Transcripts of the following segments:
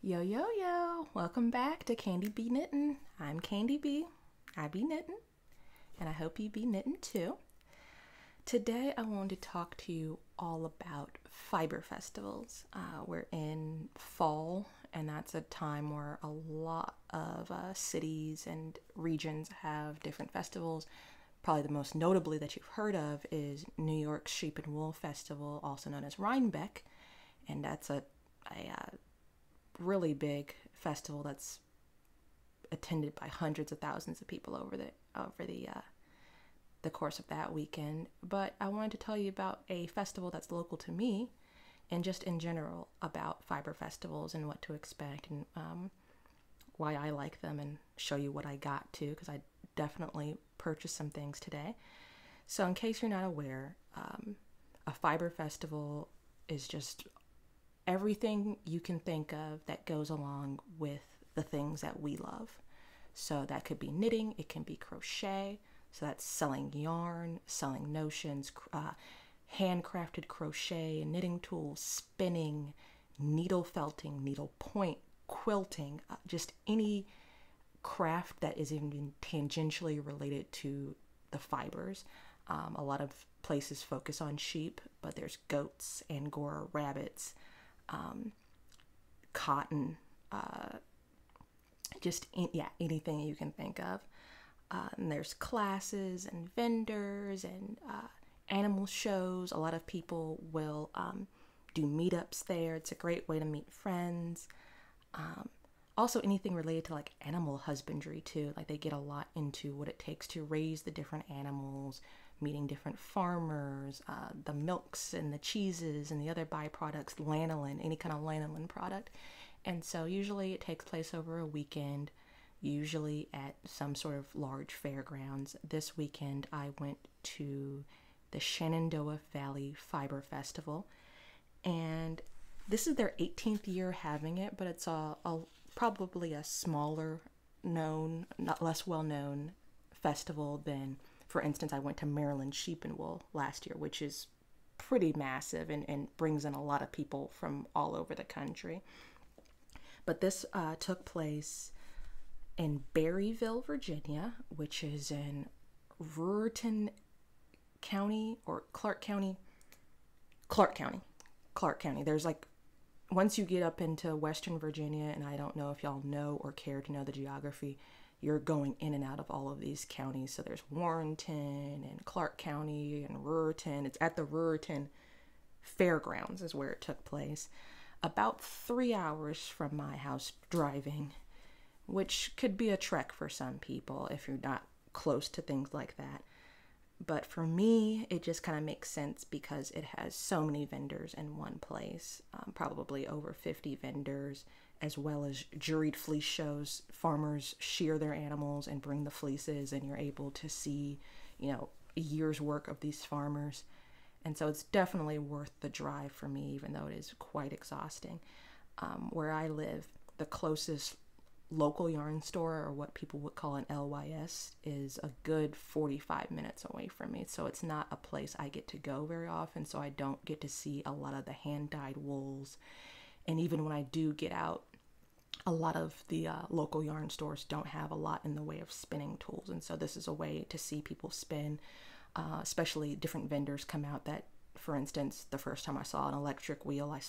Yo, yo, yo, welcome back to Knittin. I'm Candy B. I be knitting, and I hope you be knitting too. Today, I wanted to talk to you all about fiber festivals. We're in fall, and that's a time where a lot of cities and regions have different festivals. Probably the most notably that you've heard of is New York's Sheep and Wool Festival, also known as Rhinebeck, and that's a really big festival that's attended by hundreds of thousands of people over the course of that weekend. But I wanted to tell you about a festival that's local to me, and just in general about fiber festivals and what to expect, and why I like them, and show you what I got too, because I definitely purchased some things today. So in case you're not aware, a fiber festival is just everything you can think of that goes along with the things that we love. So that could be knitting, it can be crochet, so that's selling yarn, selling notions, handcrafted crochet, knitting tools, spinning, needle felting, needle point, quilting, just any craft that is even tangentially related to the fibers. A lot of places focus on sheep, but there's goats, Angora rabbits, cotton, anything you can think of. And there's classes and vendors and animal shows. A lot of people will do meetups there. It's a great way to meet friends. Also, anything related to like animal husbandry too. Like they get a lot into what it takes to raise the different animals, meeting different farmers, the milks and the cheeses and the other byproducts, lanolin, any kind of lanolin product. And so usually it takes place over a weekend, usually at some sort of large fairgrounds. This weekend I went to the Shenandoah Valley Fiber Festival, and this is their 18th year having it, but it's probably a smaller known, not less well known festival than, for instance, I went to Maryland Sheep and Wool last year, which is pretty massive and brings in a lot of people from all over the country. But this took place in Berryville, Virginia, which is in Ruritan County or Clark County. Clark County. There's like, once you get up into Western Virginia, and I don't know if y'all know or care to know the geography, you're going in and out of all of these counties. So there's Warrenton and Clark County and Ruritan. It's at the Ruritan Fairgrounds is where it took place. About 3 hours from my house driving, which could be a trek for some people if you're not close to things like that. But for me, it just kind of makes sense because it has so many vendors in one place, probably over 50 vendors, as well as juried fleece shows. Farmers shear their animals and bring the fleeces, and you're able to see, a year's work of these farmers. And so it's definitely worth the drive for me, even though it is quite exhausting. Where I live, the closest local yarn store, or what people would call an LYS, is a good 45 minutes away from me. So it's not a place I get to go very often, so I don't get to see a lot of the hand-dyed wools. And even when I do get out, a lot of the local yarn stores don't have a lot in the way of spinning tools. And so this is a way to see people spin, especially different vendors come out that, for instance, the first time I saw an electric wheel, I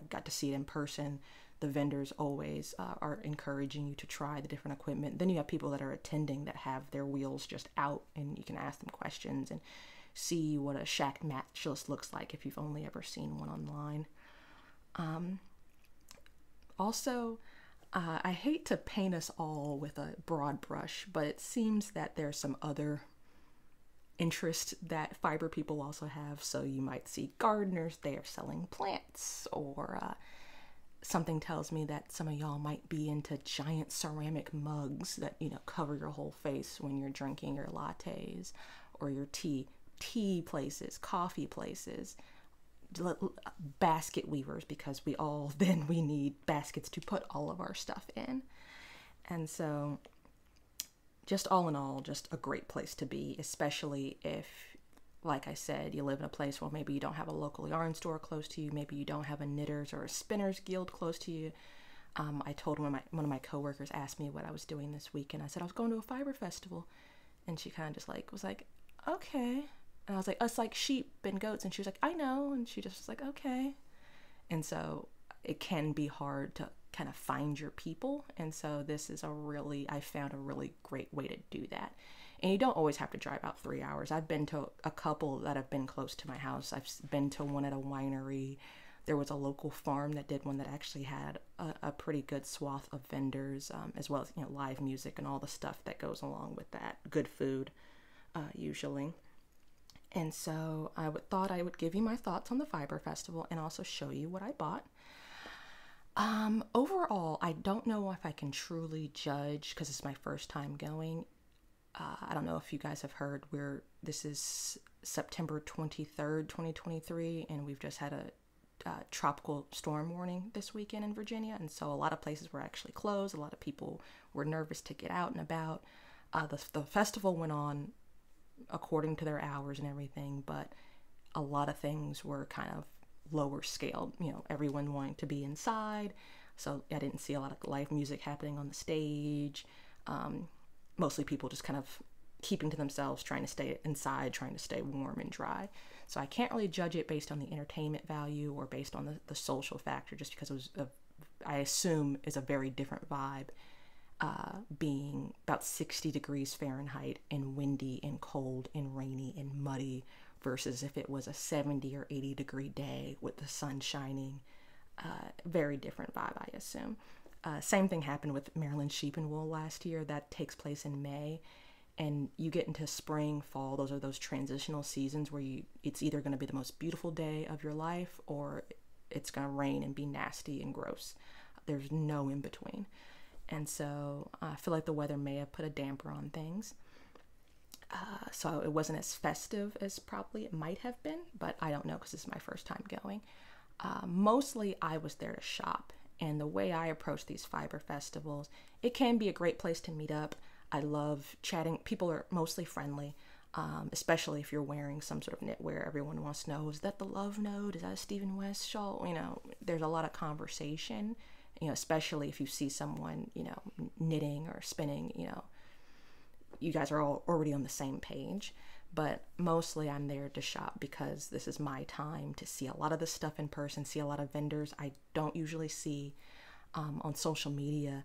got to see it in person. The vendors always are encouraging you to try the different equipment. Then you have people that are attending that have their wheels just out, and you can ask them questions and see what a shack matchless looks like if you've only ever seen one online. Also, I hate to paint us all with a broad brush, but it seems that there's some other interest that fiber people also have. So you might see gardeners there selling plants, or something tells me that some of y'all might be into giant ceramic mugs that, cover your whole face when you're drinking your lattes or your tea places, coffee places, basket weavers, because we need baskets to put all of our stuff in. And so just all in all, just a great place to be, especially if, like I said, you live in a place where maybe you don't have a local yarn store close to you, maybe you don't have a knitters or a spinners guild close to you. I told one of my coworkers asked me what I was doing this week, and I said I was going to a fiber festival, and she kind of just like was like, okay, and I was like, us like sheep and goats, and she was like, I know, and she just was like, okay, and so it can be hard to kind of find your people, and so this is I found a really great way to do that. And you don't always have to drive out 3 hours. I've been to a couple that have been close to my house. I've been to one at a winery. There was a local farm that did one that actually had a pretty good swath of vendors, as well as, live music and all the stuff that goes along with that. Good food, usually. And so thought I would give you my thoughts on the Fiber Festival and also show you what I bought. Overall, I don't know if I can truly judge because it's my first time going. I don't know if you guys have heard this is September 23rd, 2023, and we've just had a tropical storm warning this weekend in Virginia, and so a lot of places were actually closed. A lot of people were nervous to get out and about. The festival went on according to their hours and everything, but a lot of things were kind of lower scaled. Everyone wanting to be inside, so I didn't see a lot of live music happening on the stage. Mostly people just kind of keeping to themselves, trying to stay inside, trying to stay warm and dry. So I can't really judge it based on the entertainment value or based on the social factor, just because it was, I assume, is a very different vibe, being about 60 degrees Fahrenheit and windy and cold and rainy and muddy versus if it was a 70 or 80 degree day with the sun shining. Very different vibe, I assume. Same thing happened with Maryland Sheep and Wool last year. That takes place in May, and you get into spring, fall. Those are those transitional seasons where it's either going to be the most beautiful day of your life or it's going to rain and be nasty and gross. There's no in between. And so I feel like the weather may have put a damper on things. So it wasn't as festive as probably it might have been, but I don't know because this is my first time going. Mostly I was there to shop. And the way I approach these fiber festivals, it can be a great place to meet up. I love chatting. People are mostly friendly, especially if you're wearing some sort of knitwear. Everyone wants to know, is that the Love Note? Is that a Stephen West shawl? There's a lot of conversation, especially if you see someone, knitting or spinning, you guys are all already on the same page. But mostly I'm there to shop because this is my time to see a lot of this stuff in person, see a lot of vendors I don't usually see on social media.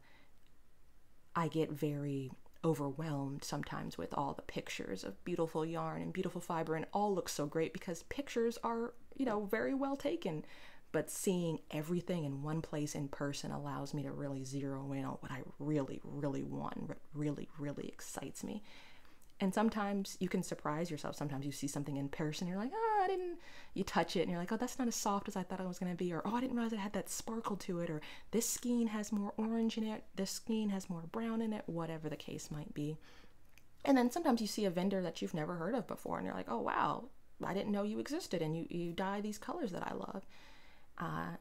I get very overwhelmed sometimes with all the pictures of beautiful yarn and beautiful fiber, and it all looks so great because pictures are, very well taken. But seeing everything in one place in person allows me to really zero in on what I really, really want, what really, really excites me. And sometimes you can surprise yourself. Sometimes you see something in person, you're like, you touch it and you're like, oh, that's not as soft as I thought it was going to be. Or, oh, I didn't realize it had that sparkle to it. Or this skein has more orange in it. This skein has more brown in it, whatever the case might be. And then sometimes you see a vendor that you've never heard of before and you're like, oh, wow, I didn't know you existed. And you dye these colors that I love.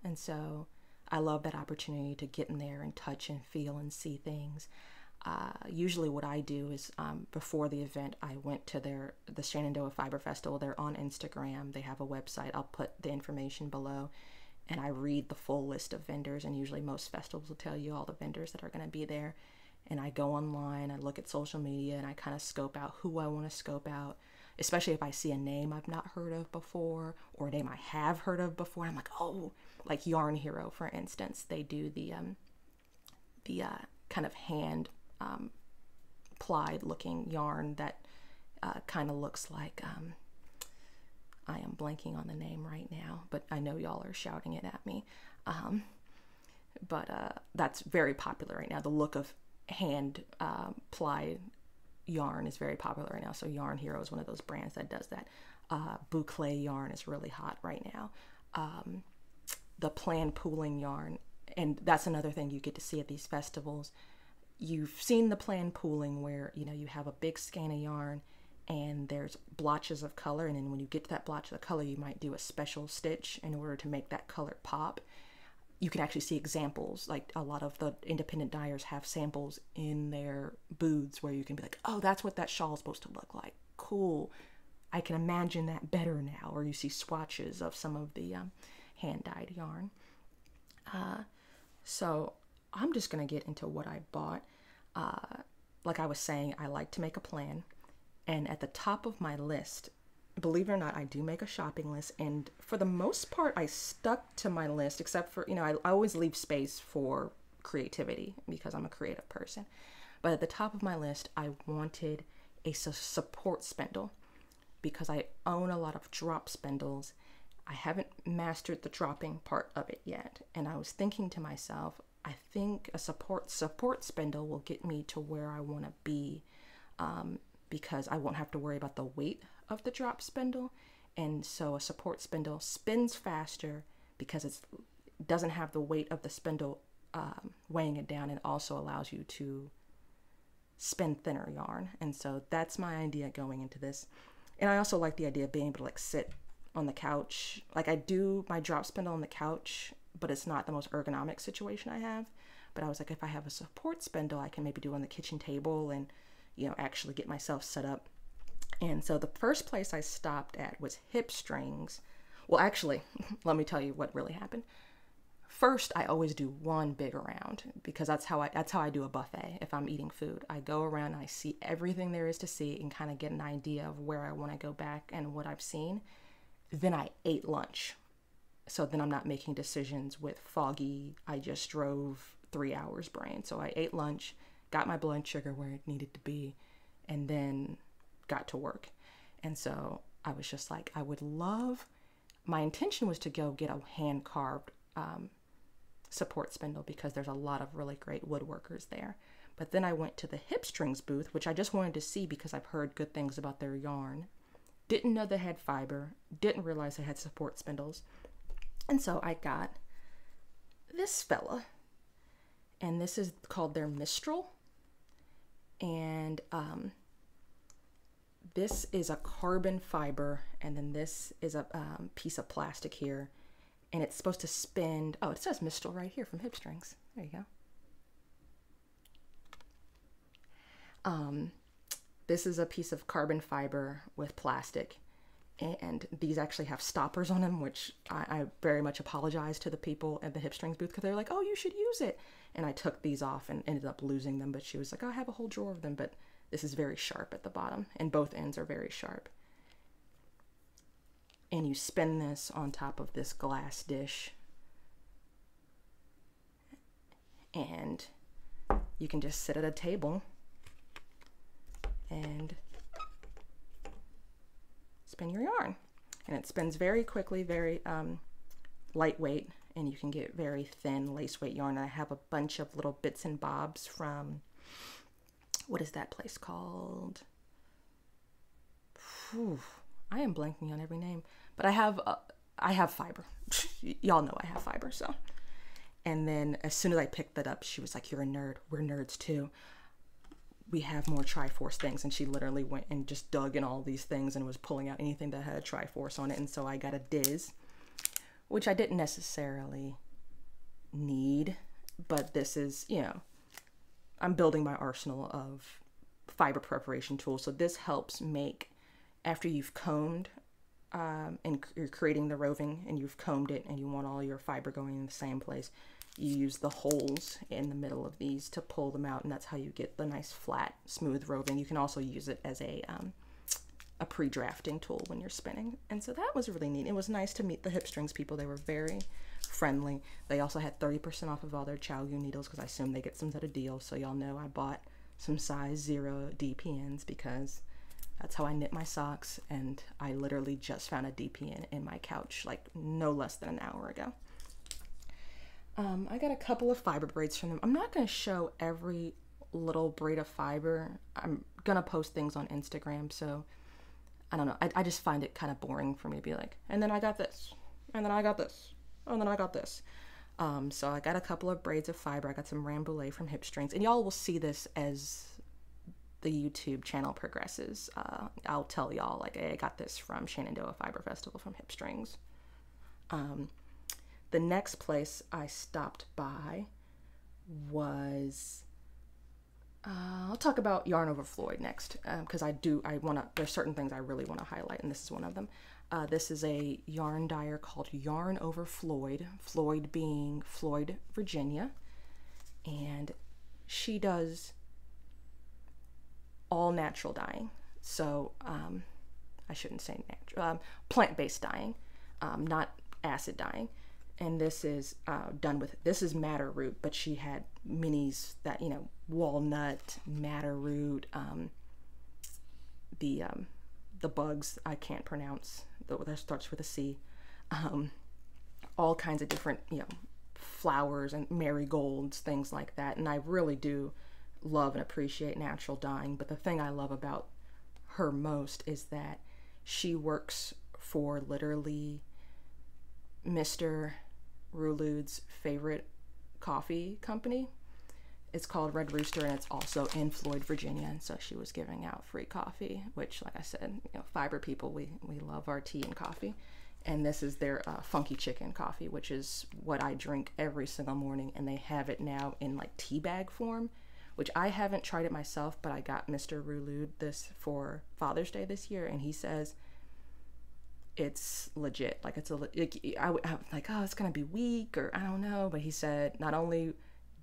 And so I love that opportunity to get in there and touch and feel and see things. Usually what I do is before the event, I went to the Shenandoah Fiber Festival. They're on Instagram. They have a website. I'll put the information below. And I read the full list of vendors. And usually most festivals will tell you all the vendors that are going to be there. And I go online, I look at social media, and I kind of scope out who I want to scope out. Especially if I see a name I've not heard of before or a name I have heard of before. I'm like, oh, like Yarn Hero, for instance. They do the kind of hand plied looking yarn that kind of looks like I am blanking on the name right now, but I know y'all are shouting it at me. But that's very popular right now. The look of hand plied yarn is very popular right now. So Yarn Hero is one of those brands that does that. Boucle yarn is really hot right now. The plan pooling yarn, and that's another thing you get to see at these festivals. You've seen the plan pooling where, you have a big skein of yarn and there's blotches of color. And then when you get to that blotch of color, you might do a special stitch in order to make that color pop. You can actually see examples. Like a lot of the independent dyers have samples in their booths where you can be like, oh, that's what that shawl is supposed to look like. Cool. I can imagine that better now. Or you see swatches of some of the hand-dyed yarn. So I'm just going to get into what I bought. Like I was saying, I like to make a plan. And at the top of my list, believe it or not, I do make a shopping list. And for the most part, I stuck to my list, except for, I always leave space for creativity because I'm a creative person. But at the top of my list, I wanted a support spindle because I own a lot of drop spindles. I haven't mastered the dropping part of it yet. And I was thinking to myself, I think a support spindle will get me to where I want to be, because I won't have to worry about the weight of the drop spindle. And so a support spindle spins faster because it doesn't have the weight of the spindle weighing it down. It also allows you to spin thinner yarn. And so that's my idea going into this. And I also like the idea of being able to like sit on the couch. Like I do my drop spindle on the couch, but it's not the most ergonomic situation I have. But I was like, if I have a support spindle, I can maybe do it on the kitchen table and, actually get myself set up. And so the first place I stopped at was Hip Strings. Well, actually, let me tell you what really happened. First, I always do one big round because that's how I do a buffet. If I'm eating food, I go around and I see everything there is to see and kind of get an idea of where I want to go back and what I've seen. Then I ate lunch. So then I'm not making decisions with foggy, I just drove 3 hours brain. So I ate lunch, got my blood sugar where it needed to be, and then got to work. And so I was just like, my intention was to go get a hand carved support spindle because there's a lot of really great woodworkers there. But then I went to the Hip Strings booth, which I just wanted to see because I've heard good things about their yarn. Didn't know they had fiber, didn't realize they had support spindles. And so I got this fella, and this is called their Mistral. And this is a carbon fiber, and then this is a piece of plastic here, and it's supposed to spin. Oh, it says Mistral right here from Hip Strings. There you go. This is a piece of carbon fiber with plastic, and these actually have stoppers on them, which I very much apologize to the people at the Hip Strings booth because they're like, oh, you should use it. And I took these off and ended up losing them, but she was like, oh, I have a whole drawer of them, but this is very sharp at the bottom, and both ends are very sharp. And you spin this on top of this glass dish, and you can just sit at a table and spin your yarn. And it spins very quickly, very lightweight, and you can get very thin lace weight yarn. And I have a bunch of little bits and bobs from, what is that place called? Whew, I am blanking on every name, but I have fiber. Y'all know I have fiber, so. And then as soon as I picked that up, she was like, you're a nerd. We're nerds too. We have more Triforce things. And she literally went and just dug in all these things and was pulling out anything that had a Triforce on it. And so I got a Diz, which I didn't necessarily need, but this is, I'm building my arsenal of fiber preparation tools. So this helps make, after you've combed and you're creating the roving and you've combed it and you want all your fiber going in the same place, you use the holes in the middle of these to pull them out, and that's how you get the nice flat smooth roving. You can also use it as a pre-drafting tool when you're spinning. And so that was really neat. It was nice to meet the Hip Strings people. They were very friendly. They also had 30% off of all their Chow Yu needles because I assume they get some at a deal. So y'all know I bought some size 0 DPNs because that's how I knit my socks, and I literally just found a DPN in my couch like no less than an hour ago. I got a couple of fiber braids from them. I'm not going to show every little braid of fiber. I'm going to post things on Instagram, so I don't know. I just find it kind of boring for me to be like, and then I got this, and then I got this, and then I got this. So I got a couple of braids of fiber. I got some Rambouillet from Hip Strings, and y'all will see this as the YouTube channel progresses. I'll tell y'all, like, hey, I got this from Shenandoah Fiber Festival from Hip Strings. The next place I stopped by was, I'll talk about Yarn Over Floyd next, because there's certain things I really want to highlight, and this is one of them. This is a yarn dyer called Yarn Over Floyd, Floyd being Floyd, Virginia. and she does all natural dyeing. So I shouldn't say natural, plant-based dyeing, not acid dyeing. And this is done with, this is madder root, but she had minis that, you know, walnut, madder root, the bugs I can't pronounce, that starts with a C, all kinds of different, you know, flowers and marigolds, things like that. And I really do love and appreciate natural dyeing, but the thing I love about her most is that she works for literally Mr. Rulud's favorite coffee company. It's called Red Rooster, and it's also in Floyd, Virginia, and so she was giving out free coffee, which, like I said, you know, fiber people, we love our tea and coffee. And this is their funky chicken coffee, which is what I drink every single morning, and they have it now in like tea bag form, which I haven't tried it myself, but I got Mr. Rulud this for Father's Day this year, and he says it's legit. Like, it's I'm like, oh, it's gonna be weak, or I don't know, but he said not only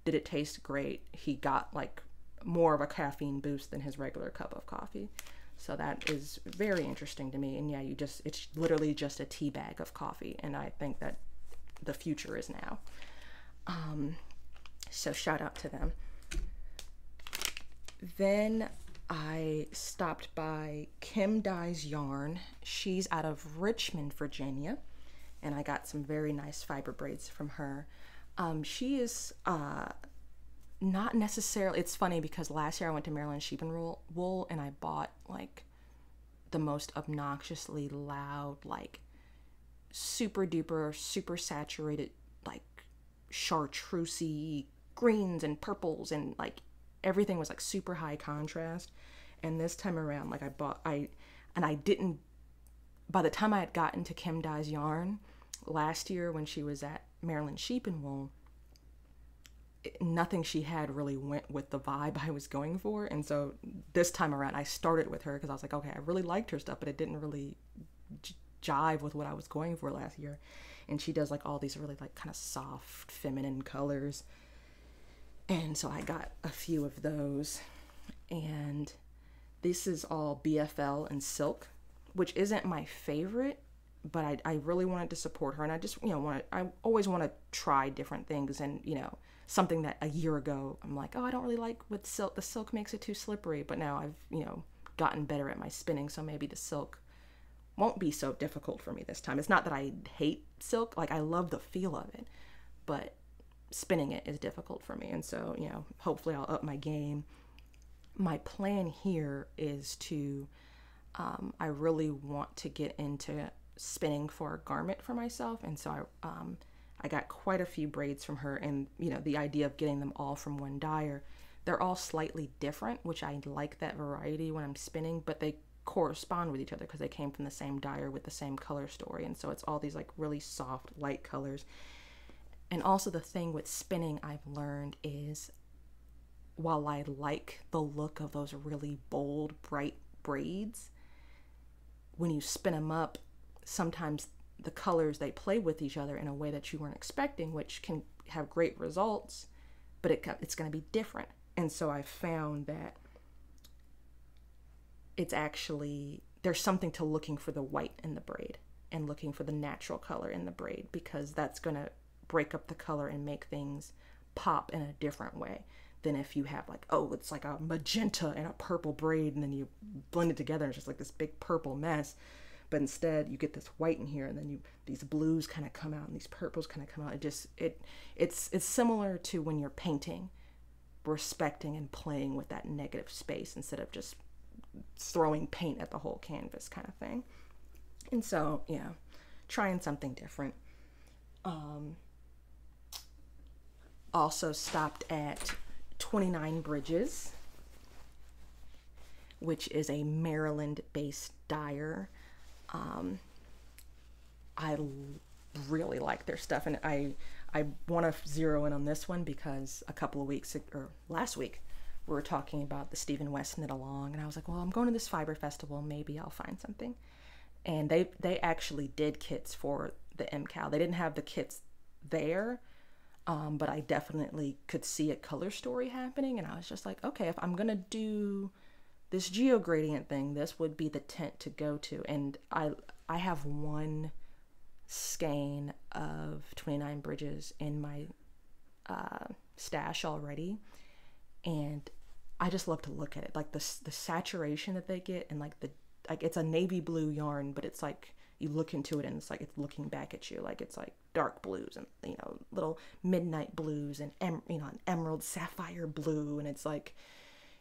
did it taste great, he got like more of a caffeine boost than his regular cup of coffee. So that is very interesting to me. And yeah, it's literally just a tea bag of coffee, and I think that the future is now. So shout out to them. Then I stopped by Kim Dye's Yarn. She's out of Richmond, Virginia, and I got some very nice fiber braids from her. She is not necessarily, it's funny because last year I went to Maryland Sheep and Wool, and I bought like the most obnoxiously loud, like super duper, super saturated, like chartreusey greens and purples, and like everything was like super high contrast. And this time around, like I didn't, by the time I had gotten to Kim Dye's Yarn last year when she was at Maryland Sheep and Wool, nothing she had really went with the vibe I was going for. And so this time around I started with her because I was like, okay, I really liked her stuff, but it didn't really jive with what I was going for last year. And she does like all these really like kind of soft feminine colors, and so I got a few of those. And this is all BFL and silk, which isn't my favorite, but I really wanted to support her, and I just, you know, I always want to try different things. And, you know, something that a year ago I'm like, oh, I don't really like with silk, the silk makes it too slippery, but now I've, you know, gotten better at my spinning, so maybe the silk won't be so difficult for me this time. It's not that I hate silk, like I love the feel of it, but spinning it is difficult for me. And so, you know, hopefully I'll up my game. My plan here is to I really want to get into spinning for a garment for myself, and so I got quite a few braids from her. And, you know, the idea of getting them all from one dyer, they're all slightly different, which I like that variety when I'm spinning, but they correspond with each other because they came from the same dyer with the same color story. And so it's all these like really soft light colors. And also the thing with spinning I've learned is, while I like the look of those really bold, bright braids, when you spin them up, sometimes the colors, they play with each other in a way that you weren't expecting, which can have great results, but it's going to be different. And so I found that it's actually, there's something to looking for the white in the braid and looking for the natural color in the braid, because that's going to break up the color and make things pop in a different way than if you have like, oh, it's like a magenta and a purple braid, and then you blend it together and it's just like this big purple mess. But instead you get this white in here, and then these blues kind of come out and these purples kind of come out. It's similar to when you're painting, respecting and playing with that negative space instead of just throwing paint at the whole canvas kind of thing. And so, yeah, trying something different. Also stopped at 29 Bridges, which is a Maryland-based dyer. I really like their stuff, and I want to zero in on this one because a couple of weeks, or last week, we were talking about the Stephen West knit along, and I was like, well, I'm going to this fiber festival, maybe I'll find something. And they actually did kits for the MCAL. They didn't have the kits there, But I definitely could see a color story happening, and I was just like, okay, if I'm gonna do this geogradient thing, this would be the tint to go to. And I have one skein of 29 Bridges in my stash already, and I just love to look at it, like the saturation that they get, and like it's a navy blue yarn, but it's like you look into it and it's like it's looking back at you, like it's like dark blues and little midnight blues and an emerald sapphire blue, and it's like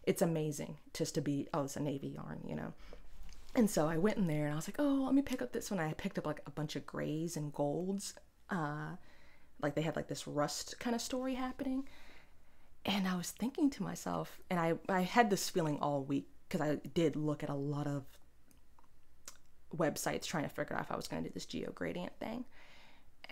it's amazing just to be, oh, it's a navy yarn. And so I went in there and I was like, oh, let me pick up this one. I picked up like a bunch of grays and golds, like they had like this rust kind of story happening. And I was thinking to myself, and I had this feeling all week because I did look at a lot of websites trying to figure out if I was going to do this geogradient thing.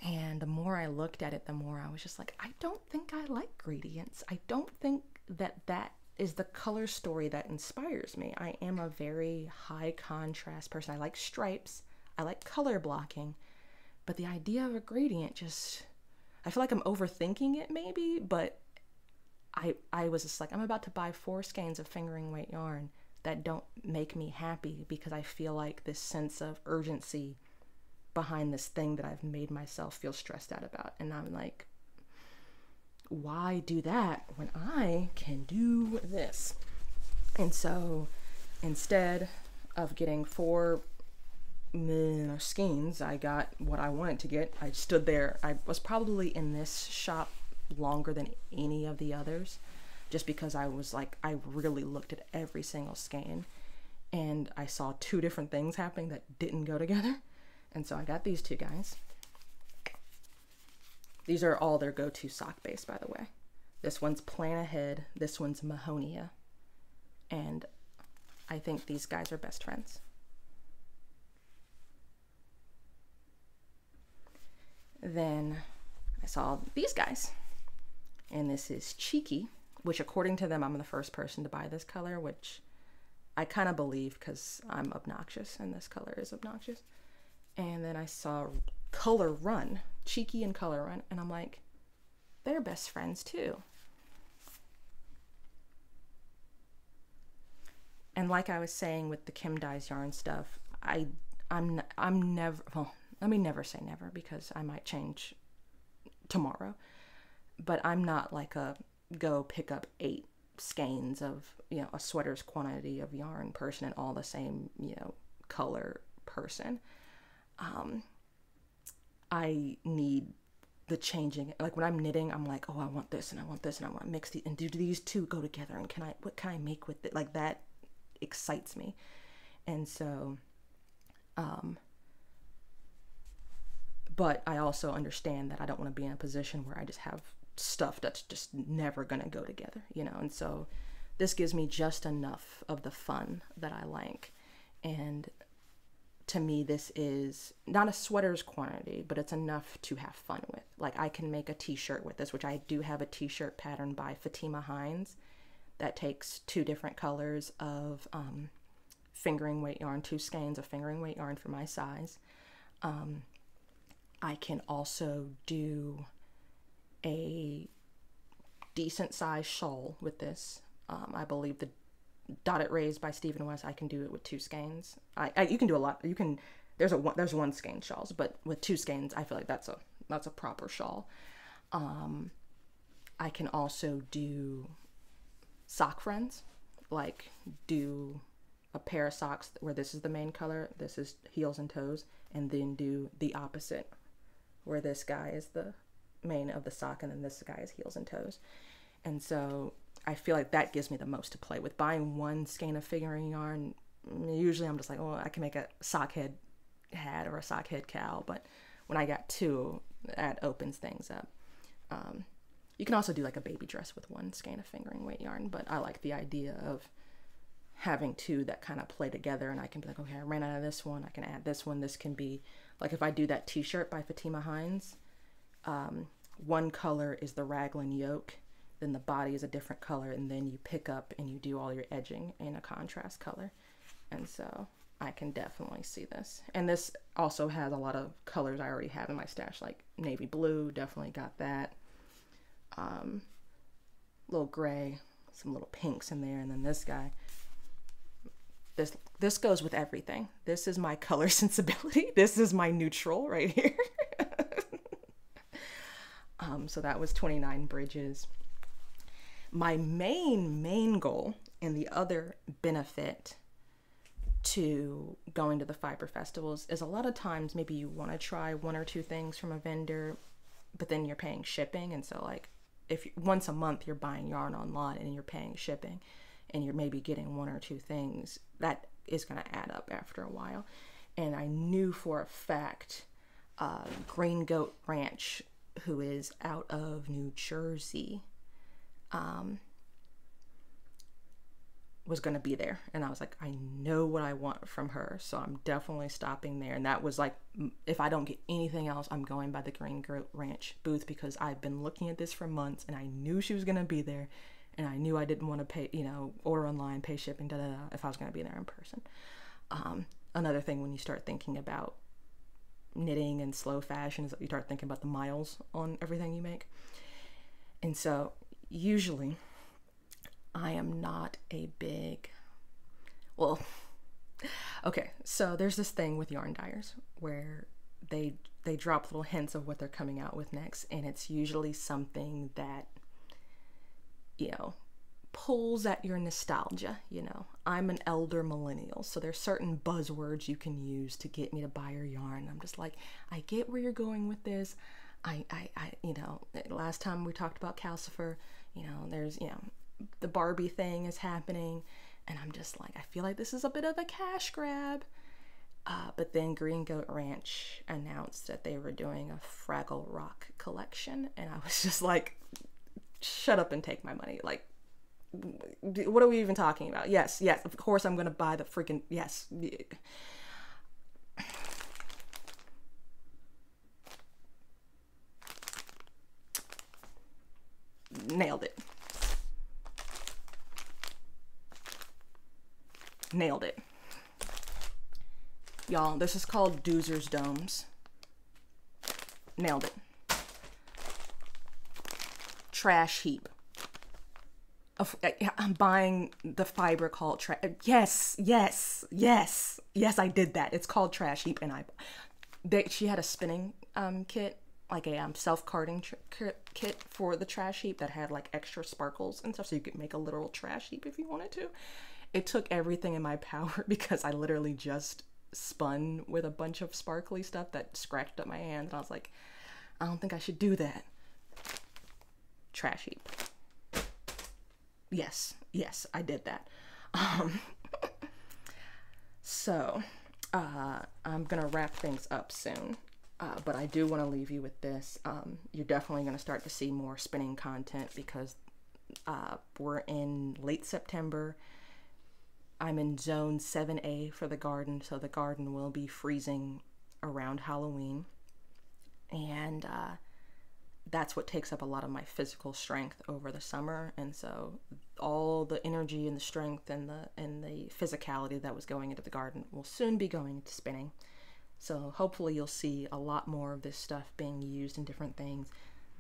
And the more I looked at it, the more I was just like, I don't think I like gradients. I don't think that is the color story that inspires me. I am a very high contrast person. I like stripes. I like color blocking. But the idea of a gradient just, I feel like I'm overthinking it maybe, but I was just like, I'm about to buy 4 skeins of fingering weight yarn that don't make me happy because I feel like this sense of urgency behind this thing that I've made myself feel stressed out about. And I'm like, why do that when I can do this? And so instead of getting 4 skeins, I got what I wanted to get. I stood there. I was probably in this shop longer than any of the others, just because I was like, I really looked at every single skein and I saw 2 different things happening that didn't go together. And so I got these 2 guys. These are all their go-to sock base, by the way. This one's Plan Ahead, this one's Mahonia, and I think these guys are best friends. Then I saw these guys, and this is Cheeky, which according to them, I'm the first person to buy this color, which I kind of believe because I'm obnoxious and this color is obnoxious. And then I saw Color Run, Cheeky and Color Run, and I'm like, they're best friends too. And like I was saying with the Kim Dyes yarn stuff, I'm never, well, let me never say never because I might change tomorrow, but I'm not like a go pick up 8 skeins of, a sweater's quantity of yarn person and all the same, color person. I need the changing. Like when I'm knitting, I'm like, oh, I want this and I want this and I want to mix these and do these 2 go together, and what can I make with it? Like that excites me. And so, but I also understand that I don't want to be in a position where I just have stuff that's just never gonna go together, and so this gives me just enough of the fun that I like. And to me, this is not a sweater's quantity, but it's enough to have fun with. Like I can make a t-shirt with this, which I do have a t-shirt pattern by Fatima Hines that takes 2 different colors of fingering weight yarn, 2 skeins of fingering weight yarn for my size. I can also do a decent size shawl with this. I believe the Dotted Rays by Stephen West, I can do it with 2 skeins. You can do a lot. You can. There's 1 skein shawls, but with 2 skeins, I feel like that's a proper shawl. I can also do sock friends, like do a pair of socks where this is the main color, this is heels and toes, and then do the opposite, where this guy is the main of the sock and then this guy is heels and toes. And so I feel like that gives me the most to play with. Buying 1 skein of fingering yarn, usually I'm just like, oh, I can make a sock head hat or a sock head cow, but when I got 2, that opens things up. You can also do like a baby dress with 1 skein of fingering weight yarn, but I like the idea of having 2 that kind of play together, and I can be like, okay, I ran out of this one, I can add this one. This can be like if I do that t-shirt by Fatima Hines, 1 color is the raglan yoke, then the body is a different color, and then you pick up and you do all your edging in a contrast color. And so I can definitely see this. And this also has a lot of colors I already have in my stash, like navy blue, definitely got that. little gray, some little pinks in there, and then this guy. This goes with everything. This is my color sensibility. This is my neutral right here. So that was 29 bridges. My main goal and the other benefit to going to the fiber festivals is a lot of times maybe you want to try one or two things from a vendor, but then you're paying shipping. And so like if once a month you're buying yarn online and you're paying shipping and you're maybe getting one or two things, that is going to add up after a while. And I knew for a fact Green Goat Ranch, who is out of New Jersey, was going to be there. And I was like, I know what I want from her, so I'm definitely stopping there. And that was like, if I don't get anything else, I'm going by the Green Goat Ranch booth, because I've been looking at this for months and I knew she was going to be there. And I knew I didn't want to pay, order online, pay shipping, if I was going to be there in person. Another thing when you start thinking about knitting and slow fashion is that you start thinking about the miles on everything you make. And so usually I am not a big, okay, so there's this thing with yarn dyers where they drop little hints of what they're coming out with next, and it's usually something that, pulls at your nostalgia. I'm an elder millennial, so there's certain buzzwords you can use to get me to buy your yarn. I'm just like, I get where you're going with this. I last time we talked about calcifer, there's, the Barbie thing is happening, and I'm just like, I feel like this is a bit of a cash grab. But then Green Goat Ranch announced that they were doing a Fraggle Rock collection, and I was just like, shut up and take my money. Like, what are we even talking about? Yes, of course I'm gonna buy the freaking, yes. Nailed it. Y'all, this is called Doozer's Domes. Nailed it. Trash heap. I'm buying the fiber called trash. Yes, I did that. It's called trash heap, and she had a spinning kit, like a self-carding kit for the trash heap that had like extra sparkles and stuff, so you could make a literal trash heap if you wanted to. It took everything in my power because I literally just spun with a bunch of sparkly stuff that scratched up my hands, and I was like, I don't think I should do that. Trash heap. Yes, I did that. So I'm gonna wrap things up soon, but I do want to leave you with this. You're definitely gonna start to see more spinning content because we're in late September. I'm in zone 7A for the garden, so the garden will be freezing around Halloween, and that's what takes up a lot of my physical strength over the summer. And so all the energy and the strength and the physicality that was going into the garden will soon be going into spinning. So hopefully you'll see a lot more of this stuff being used in different things.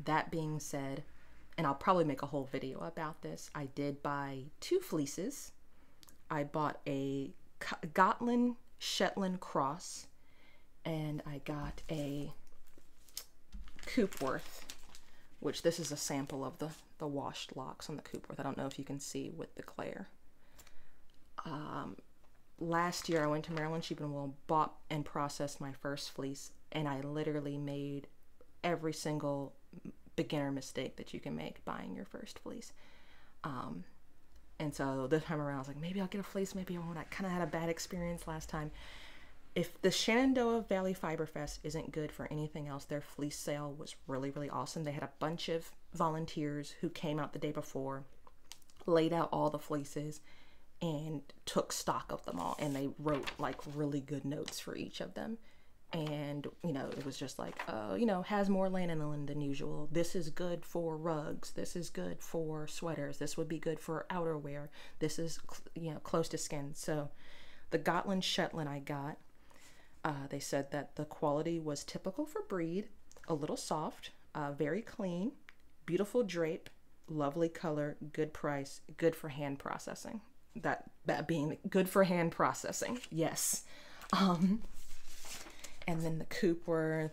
That being said, and I'll probably make a whole video about this, I did buy 2 fleeces. I bought a Gotland Shetland cross, and I got a Coopworth, which this is a sample of the washed locks on the Coopworth. I don't know if you can see with the glare. Last year I went to Maryland Sheep and Wool, bought and processed my first fleece, and I literally made every single beginner mistake that you can make buying your first fleece. And so this time around I was like, maybe I'll get a fleece, maybe I won't. I kind of had a bad experience last time. If the Shenandoah Valley Fiber Fest isn't good for anything else, their fleece sale was really, really awesome. They had a bunch of volunteers who came out the day before, laid out all the fleeces, and took stock of them all. And they wrote like really good notes for each of them. And, it was just like, has more lanolin than usual. This is good for rugs. This is good for sweaters. This would be good for outerwear. This is, close to skin. So the Gotland Shetland I got, they said that the quality was typical for breed, a little soft, very clean, beautiful drape, lovely color, good price, good for hand processing. That being good for hand processing, yes. And then the Coopworth,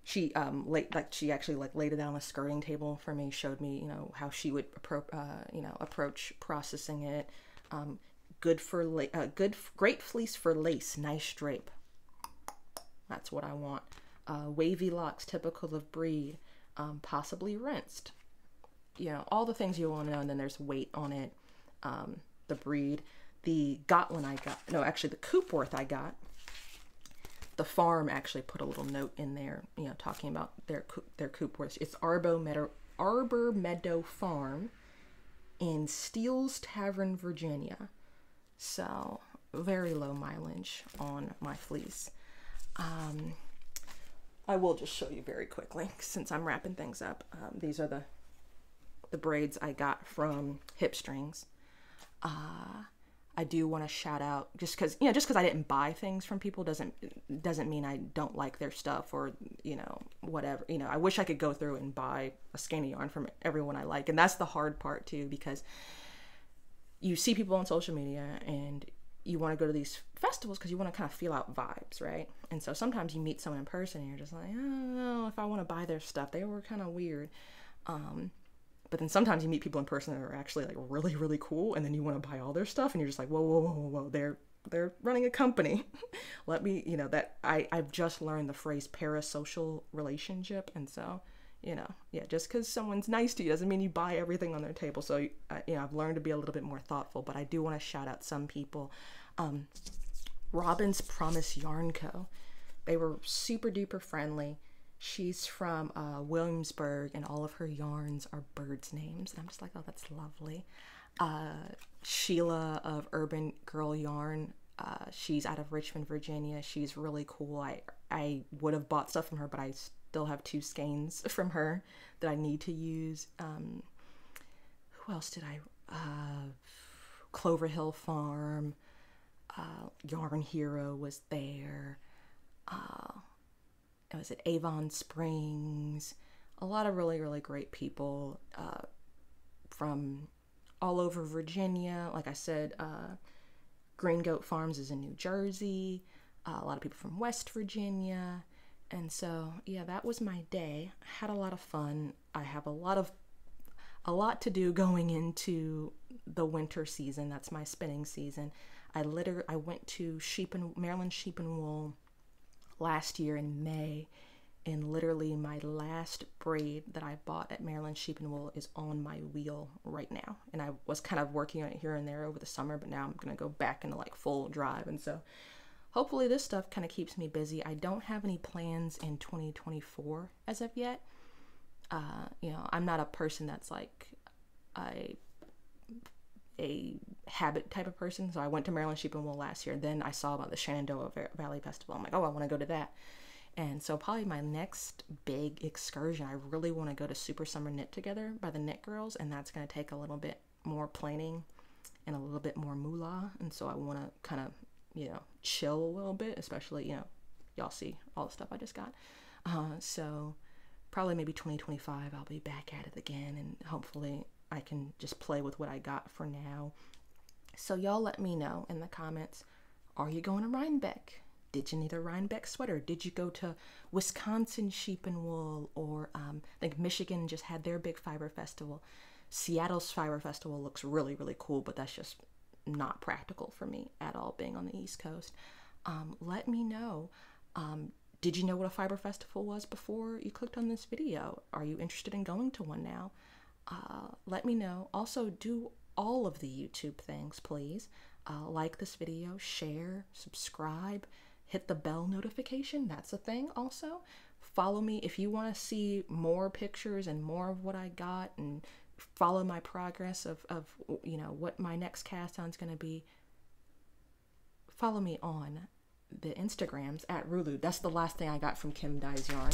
she actually laid it out on a skirting table for me, showed me, you know, how she would approach processing it. Good for great fleece for lace, nice drape. That's what I want. Wavy locks, typical of breed, possibly rinsed. You know, all the things you want to know. And then there's weight on it, the breed. The Coopworth I got. The farm actually put a little note in there, you know, talking about their Coopworth. It's Arbor Meadow Farm in Steele's Tavern, Virginia. So very low mileage on my fleece. I will just show you very quickly since I'm wrapping things up. These are the braids I got from Hip Strings. I do want to shout out, just because I didn't buy things from people doesn't mean I don't like their stuff, or, you know, whatever. You know, I wish I could go through and buy a skein of yarn from everyone I like, and that's the hard part too, because you see people on social media and you want to go to these festivals because you want to kind of feel out vibes, right? And so sometimes you meet someone in person and you're just like, I don't know if I want to buy their stuff. They were kind of weird. But then sometimes you meet people in person that are actually like really, really cool, and then you want to buy all their stuff and you're just like, whoa, they're running a company. Let me, you know, that I've just learned the phrase parasocial relationship. And so, you know, yeah, just because someone's nice to you doesn't mean you buy everything on their table. So, you know, I've learned to be a little bit more thoughtful, but I do want to shout out some people. Robin's Promise Yarn Co. They were super duper friendly. She's from Williamsburg, and all of her yarns are birds' names. And I'm just like, oh, that's lovely. Sheila of Urban Girl Yarn. She's out of Richmond, Virginia. She's really cool. I would have bought stuff from her, but I still have 2 skeins from her that I need to use. Who else did I? Clover Hill Farm. Yarn Hero was there. It was at Avon Springs. A lot of really, really great people from all over Virginia. Like I said, Green Goat Farms is in New Jersey. A lot of people from West Virginia. And so, yeah, that was my day. I had a lot of fun. I have a lot to do going into the winter season. That's my spinning season. I went to Maryland Sheep and Wool last year in May, and literally my last braid that I bought at Maryland Sheep and Wool is on my wheel right now. And I was kind of working on it here and there over the summer, but now I'm going to go back into like full drive. And so hopefully this stuff kind of keeps me busy. I don't have any plans in 2024 as of yet. You know, I'm not a person that's like a habit type of person. So I went to Maryland Sheep and Wool last year. Then I saw about the Shenandoah Valley Festival. I'm like, oh, I want to go to that. And so probably my next big excursion, I really want to go to Super Summer Knit Together by the Knit Girls. And that's going to take a little bit more planning and a little bit more moolah. And so I want to kind of, you know, chill a little bit, especially, you know, y'all see all the stuff I just got. So probably maybe 2025, I'll be back at it again, and hopefully I can just play with what I got for now. So y'all let me know in the comments, are you going to Rhinebeck? Did you need a Rhinebeck sweater? Did you go to Wisconsin Sheep and Wool? Or I think Michigan just had their big fiber festival. Seattle's fiber festival looks really, really cool, but that's just not practical for me at all, being on the East Coast. Let me know. Did you know what a fiber festival was before you clicked on this video? Are you interested in going to one now? Let me know. Also, do all of the YouTube things, please. Like this video, share, subscribe, hit the bell notification. That's a thing also. Follow me if you want to see more pictures and more of what I got, and follow my progress of you know, what my next cast on is going to be. Follow me on the Instagrams at Rulu. That's the last thing I got from Kim Dye's Yarn.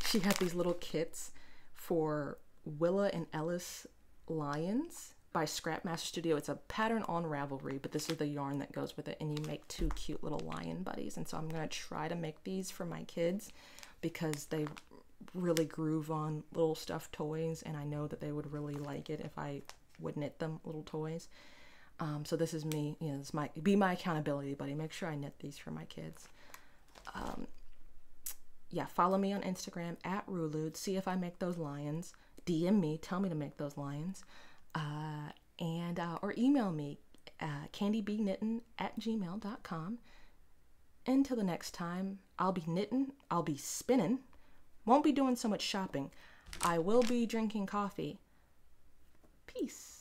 She had these little kits for Willa and Ellis Lions by Scrapmaster Studio. It's a pattern on Ravelry, but this is the yarn that goes with it, and you make 2 cute little lion buddies. And so I'm going to try to make these for my kids because they really groove on little stuffed toys, and I know that they would really like it if I would knit them little toys. So this is me, you know, this might be my accountability buddy. Make sure I knit these for my kids. Yeah, follow me on Instagram at Rulude. See if I make those lions. DM me, tell me to make those lions. Or email me, candibknittin@gmail.com. Until the next time, I'll be knitting, I'll be spinning, won't be doing so much shopping. I will be drinking coffee. Peace.